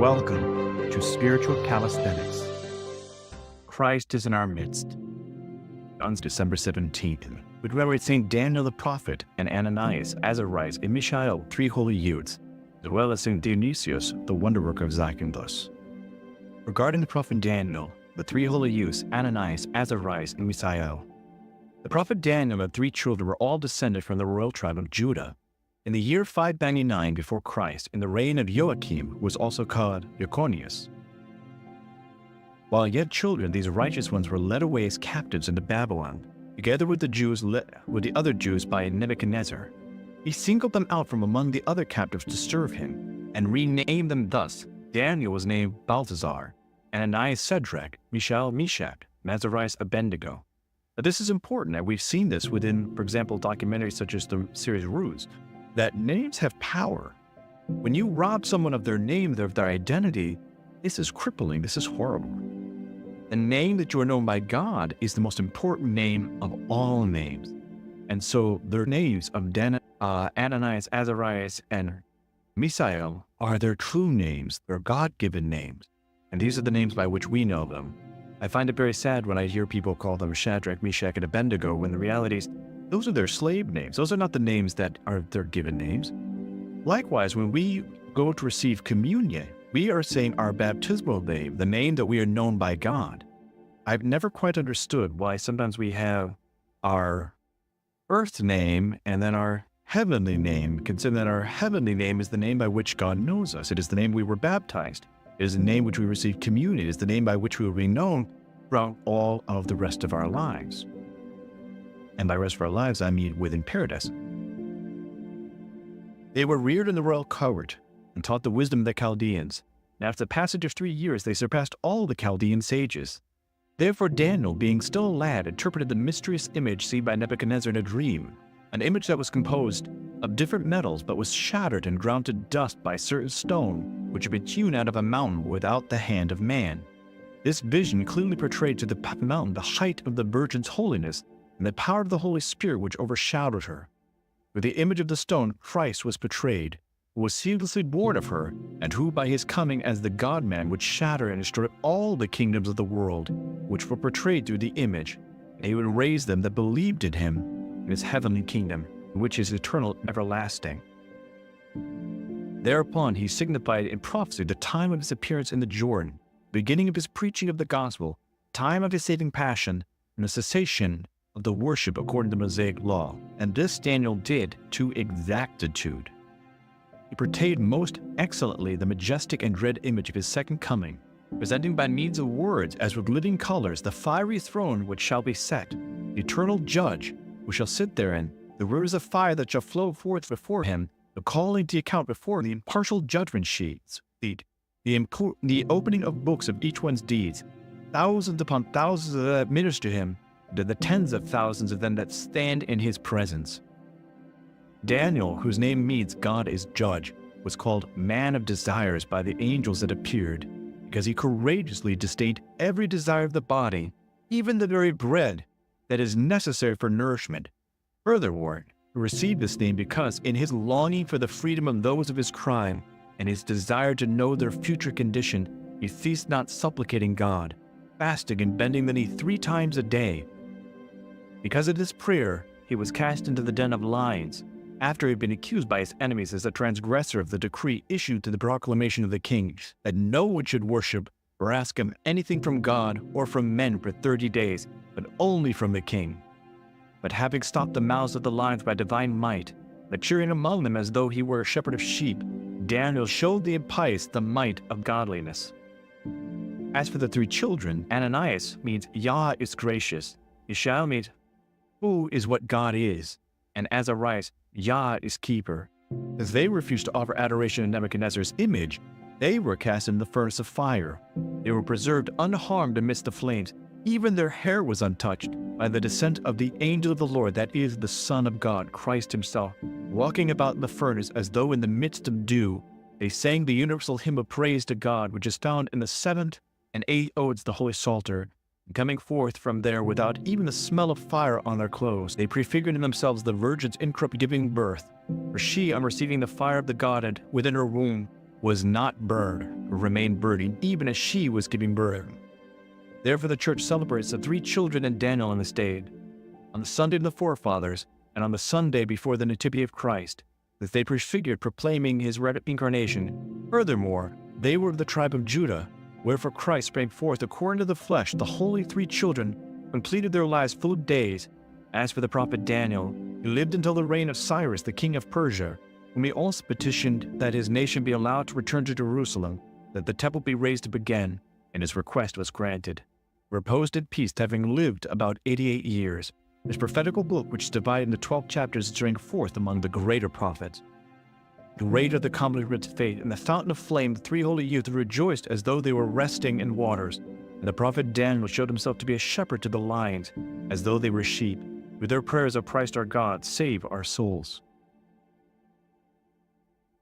Welcome to Spiritual Calisthenics. Christ is in our midst. On December 17th, we commemorate St. Daniel the prophet and Ananias, Azarias, and Misail, 3 holy youths, as well as St. Dionysius, the wonder-worker of Zakynthos. Regarding the prophet Daniel, the 3 holy youths, Ananias, Azarias, and Misail. The prophet Daniel and 3 children were all descended from the royal tribe of Judah. In the year 599 before Christ, in the reign of Joachim, who was also called Jeconias. While yet children, these righteous ones were led away as captives into Babylon, together with the other Jews by Nebuchadnezzar. He singled them out from among the other captives to serve him, and renamed them thus. Daniel was named Balthazar, Ananias Shadrach, Misail Meshach, Azarias Abednego. Now this is important, and we've seen this within, for example, documentaries such as the series Ruse, that names have power. When you rob someone of their name, of their identity, this is crippling, this is horrible. The name that you are known by God is the most important name of all names. And so their names of Ananias, Azarias, and Misail are their true names, their God-given names. And these are the names by which we know them. I find it very sad when I hear people call them Shadrach, Meshach, and Abednego, when the reality is those are their slave names. Those are not the names that are their given names. Likewise, when we go to receive communion, we are saying our baptismal name, the name that we are known by God. I've never quite understood why sometimes we have our earth name and then our heavenly name, considering that our heavenly name is the name by which God knows us. It is the name we were baptized. It is the name which we receive communion. It is the name by which we will be known throughout all of the rest of our lives. And by rest of our lives, I mean within paradise. They were reared in the royal court and taught the wisdom of the Chaldeans. And after the passage of 3 years, they surpassed all the Chaldean sages. Therefore Daniel, being still a lad, interpreted the mysterious image seen by Nebuchadnezzar in a dream, an image that was composed of different metals, but was shattered and ground to dust by a certain stone, which had been hewn out of a mountain without the hand of man. This vision clearly portrayed to the mountain the height of the Virgin's holiness, and the power of the Holy Spirit which overshadowed her. With the image of the stone, Christ was portrayed, who was seamlessly born of her, and who by his coming as the God-man would shatter and destroy all the kingdoms of the world, which were portrayed through the image, and he would raise them that believed in him in his heavenly kingdom, which is eternal and everlasting. Thereupon he signified in prophecy the time of his appearance in the Jordan, beginning of his preaching of the gospel, time of his saving passion, and the cessation of the worship according to the Mosaic law. And this Daniel did to exactitude. He portrayed most excellently the majestic and dread image of his second coming, presenting by means of words as with living colors the fiery throne which shall be set, the eternal judge who shall sit therein, the rivers of fire that shall flow forth before him, the calling to account before him, the impartial judgment sheets, the opening of books of each one's deeds, thousands upon thousands that minister to him, to the tens of thousands of them that stand in his presence. Daniel, whose name means God is judge, was called man of desires by the angels that appeared, because he courageously disdained every desire of the body, even the very bread that is necessary for nourishment. Furthermore, he received this name because in his longing for the freedom of those of his crime, and his desire to know their future condition, he ceased not supplicating God, fasting and bending the knee 3 times a day. Because of this prayer, he was cast into the den of lions, after he had been accused by his enemies as a transgressor of the decree issued to the proclamation of the king, that no one should worship or ask him anything from God or from men for 30 days, but only from the king. But having stopped the mouths of the lions by divine might, maturing among them as though he were a shepherd of sheep, Daniel showed the impious the might of godliness. As for the 3 children, Ananias means Yah is gracious, Misail means who is what God is, and Azarias, Yah is keeper. As they refused to offer adoration to Nebuchadnezzar's image, they were cast into the furnace of fire. They were preserved unharmed amidst the flames. Even their hair was untouched by the descent of the angel of the Lord, that is the Son of God, Christ himself, walking about in the furnace as though in the midst of dew. They sang the universal hymn of praise to God, which is found in the 7th and 8th odes, the Holy Psalter. Coming forth from there without even the smell of fire on their clothes, they prefigured in themselves the Virgin's incorrupt giving birth. For she, on receiving the fire of the Godhead within her womb, was not burned, or remained burning, even as she was giving birth. Therefore the church celebrates the 3 children and Daniel on this day, on the Sunday of the forefathers, and on the Sunday before the Nativity of Christ, that they prefigured proclaiming his incarnation. Furthermore, they were of the tribe of Judah, wherefore Christ sprang forth according to the flesh, the holy 3 children, completed their lives full of days. As for the prophet Daniel, he lived until the reign of Cyrus, the king of Persia, whom he also petitioned that his nation be allowed to return to Jerusalem, that the temple be raised up again, and his request was granted. Reposed at peace, having lived about 88 years. His prophetical book, which is divided into 12 chapters, is drank forth among the greater prophets. Great are the commonly written faith, and the fountain of flame, the 3 holy youths rejoiced as though they were resting in waters. And the prophet Daniel showed himself to be a shepherd to the lions, as though they were sheep. With their prayers, O Christ our God, save our souls.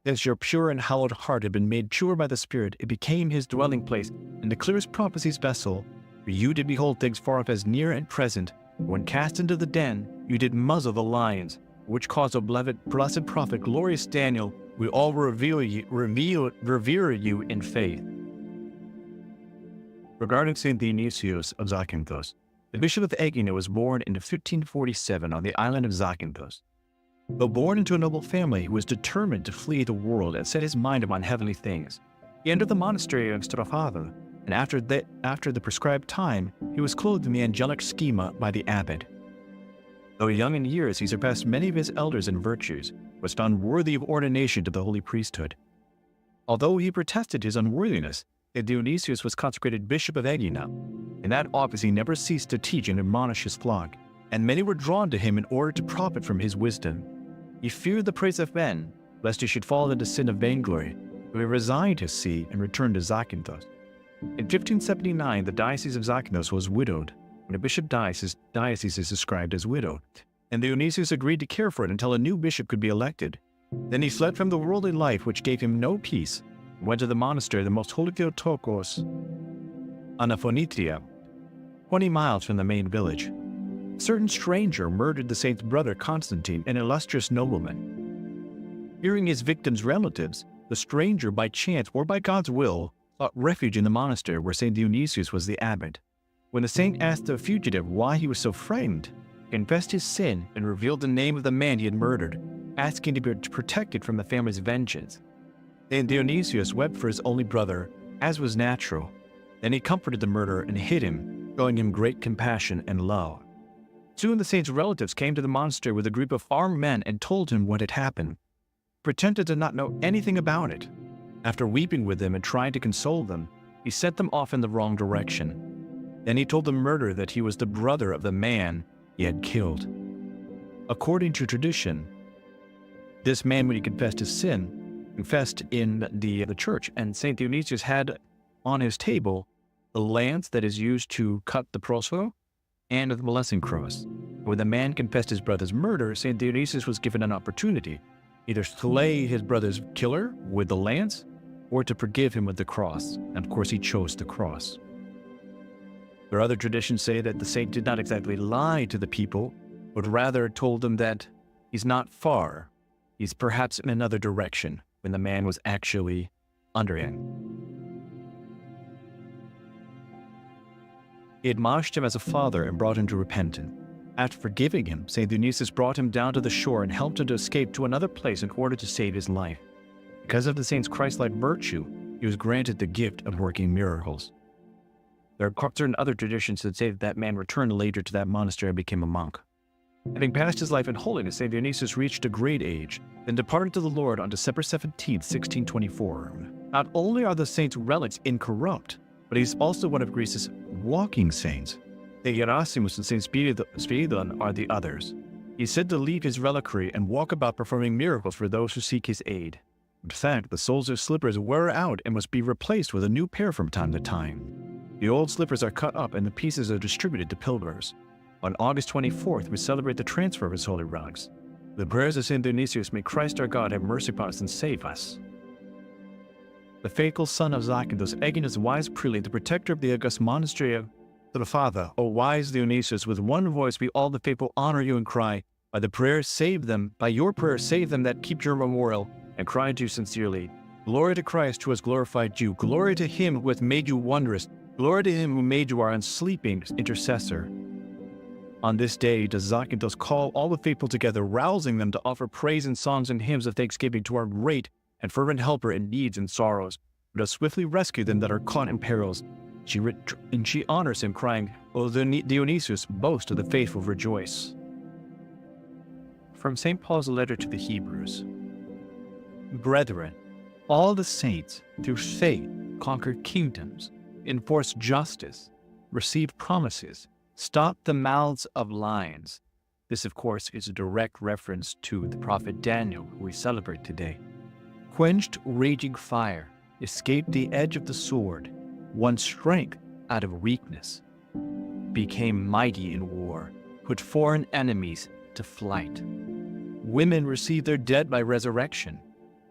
Since your pure and hallowed heart had been made pure by the Spirit, it became his dwelling place, and the clearest prophecy's vessel. For you did behold things far off as near and present. When cast into the den, you did muzzle the lions, which caused a blessed prophet, glorious Daniel, we all revere you in faith. Regarding St. Dionysius of Zakynthos, the Bishop of Egina was born in 1547 on the island of Zakynthos. Though born into a noble family, he was determined to flee the world and set his mind upon heavenly things. He entered the monastery of Strafava, and after the prescribed time, he was clothed in the angelic schema by the abbot. Though young in years, he surpassed many of his elders in virtues, was found worthy of ordination to the holy priesthood. Although he protested his unworthiness, Dionysius was consecrated Bishop of Egina. In that office he never ceased to teach and admonish his flock, and many were drawn to him in order to profit from his wisdom. He feared the praise of men, lest he should fall into sin of vainglory, so he resigned his see and returned to Zakynthos. In 1579, the Diocese of Zakynthos was widowed. When a bishop dies, his diocese is described as widowed, and Dionysius agreed to care for it until a new bishop could be elected. Then he fled from the worldly life, which gave him no peace, and went to the monastery of the most holy Theotokos, Anaphonitia, 20 miles from the main village. A certain stranger murdered the saint's brother Constantine, an illustrious nobleman. Fearing his victim's relatives, the stranger, by chance or by God's will, sought refuge in the monastery where St. Dionysius was the abbot. When the saint asked the fugitive why he was so frightened, he confessed his sin and revealed the name of the man he had murdered, asking to be protected from the family's vengeance. St. Dionysius wept for his only brother, as was natural. Then he comforted the murderer and hid him, showing him great compassion and love. Soon the saint's relatives came to the monastery with a group of armed men and told him what had happened. He pretended to not know anything about it. After weeping with them and trying to console them, he sent them off in the wrong direction. Then he told the murderer that he was the brother of the man he had killed. According to tradition, this man, when he confessed his sin, confessed in the church, and St. Dionysius had on his table the lance that is used to cut the proso and the blessing cross. When the man confessed his brother's murder, St. Dionysius was given an opportunity, either slay his brother's killer with the lance or to forgive him with the cross, and of course he chose the cross. There are other traditions say that the saint did not exactly lie to the people, but rather told them that he's not far, he's perhaps in another direction, when the man was actually under him. He admonished him as a father and brought him to repentance. After forgiving him, St. Dionysius brought him down to the shore and helped him to escape to another place in order to save his life. Because of the saint's Christ-like virtue, he was granted the gift of working miracles. There are certain other traditions that say that man returned later to that monastery and became a monk. Having passed his life in holiness, St. Dionysius reached a great age, then departed to the Lord on December 17, 1624. Not only are the saint's relics incorrupt, but he's also one of Greece's walking saints. St. Gerasimos and St. Spiridon are the others. He's said to leave his reliquary and walk about performing miracles for those who seek his aid. In fact, the soles of slippers wear out and must be replaced with a new pair from time to time. The old slippers are cut up and the pieces are distributed to pilgrims. On August 24th, we celebrate the transfer of his holy relics. The prayers of St. Dionysius, may Christ our God have mercy upon us and save us. The faithful son of Zakynthos, Egina's wise prelate, the protector of the august monastery of Strafava, O wise Dionysius, with one voice we all the faithful honor you and cry, by your prayer save them that keep your memorial, and cry to you sincerely, Glory to Christ who has glorified you. Glory to him who has made you wondrous. Glory to him who made you our unsleeping intercessor. On this day does Zakynthos call all the faithful together, rousing them to offer praise and songs and hymns of thanksgiving to our great and fervent helper in needs and sorrows, who does swiftly rescue them that are caught in perils. She honors him, crying, O Dionysius, boast of the faithful, rejoice. From St. Paul's letter to the Hebrews. Brethren, all the saints through faith conquered kingdoms, enforced justice, received promises, stopped the mouths of lions. This, of course, is a direct reference to the prophet Daniel, who we celebrate today. Quenched raging fire, escaped the edge of the sword, won strength out of weakness, became mighty in war, put foreign enemies to flight. Women received their dead by resurrection.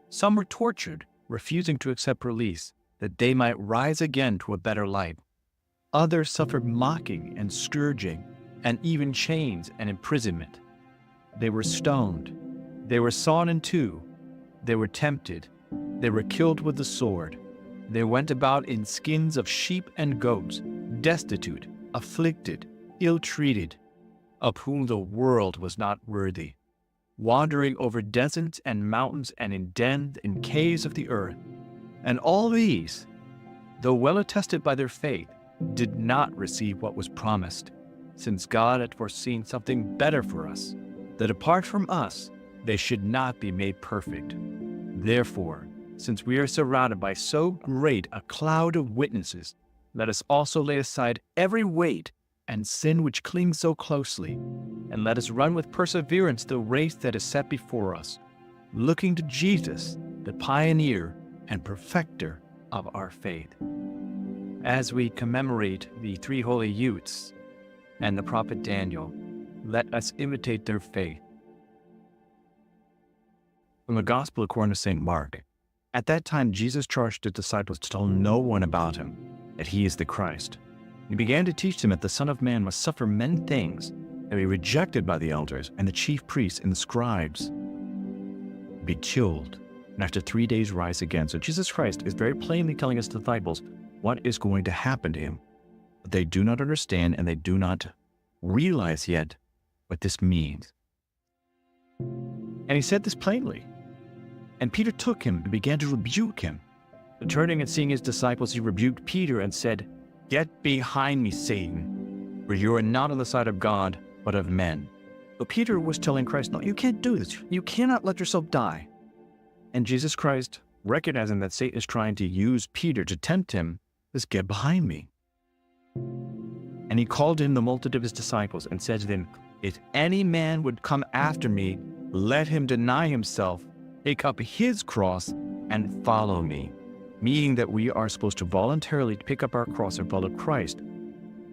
Some were tortured, refusing to accept release, that they might rise again to a better life. Others suffered mocking and scourging, and even chains and imprisonment. They were stoned. They were sawn in two. They were tempted. They were killed with the sword. They went about in skins of sheep and goats, destitute, afflicted, ill-treated, of whom the world was not worthy, wandering over deserts and mountains and in dens and caves of the earth. And all these, though well attested by their faith, did not receive what was promised, since God had foreseen something better for us, that apart from us, they should not be made perfect. Therefore, since we are surrounded by so great a cloud of witnesses, let us also lay aside every weight and sin which clings so closely, and let us run with perseverance the race that is set before us, looking to Jesus, the pioneer and perfecter of our faith. As we commemorate the three holy youths and the prophet Daniel, let us imitate their faith. From the Gospel according to St. Mark. At that time, Jesus charged his disciples to tell no one about him, that he is the Christ. He began to teach them that the Son of Man must suffer many things, and be rejected by the elders and the chief priests and the scribes, be killed, and after 3 days rise again. So Jesus Christ is very plainly telling his disciples what is going to happen to him. But they do not understand, and they do not realize yet what this means. And he said this plainly. And Peter took him and began to rebuke him. But turning and seeing his disciples, he rebuked Peter and said, Get behind me, Satan, for you are not on the side of God, but of men. So Peter was telling Christ, no, you can't do this. You cannot let yourself die. And Jesus Christ, recognizing that Satan is trying to use Peter to tempt him, says, Get behind me. And he called in the multitude of his disciples and said to them, If any man would come after me, let him deny himself, take up his cross, and follow me. Meaning that we are supposed to voluntarily pick up our cross and follow Christ,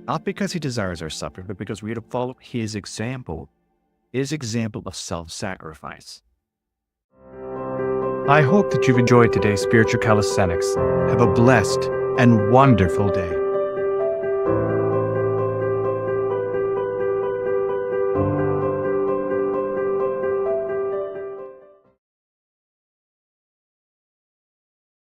not because he desires our suffering, but because we are to follow his example of self-sacrifice. I hope that you've enjoyed today's spiritual calisthenics. Have a blessed and wonderful day.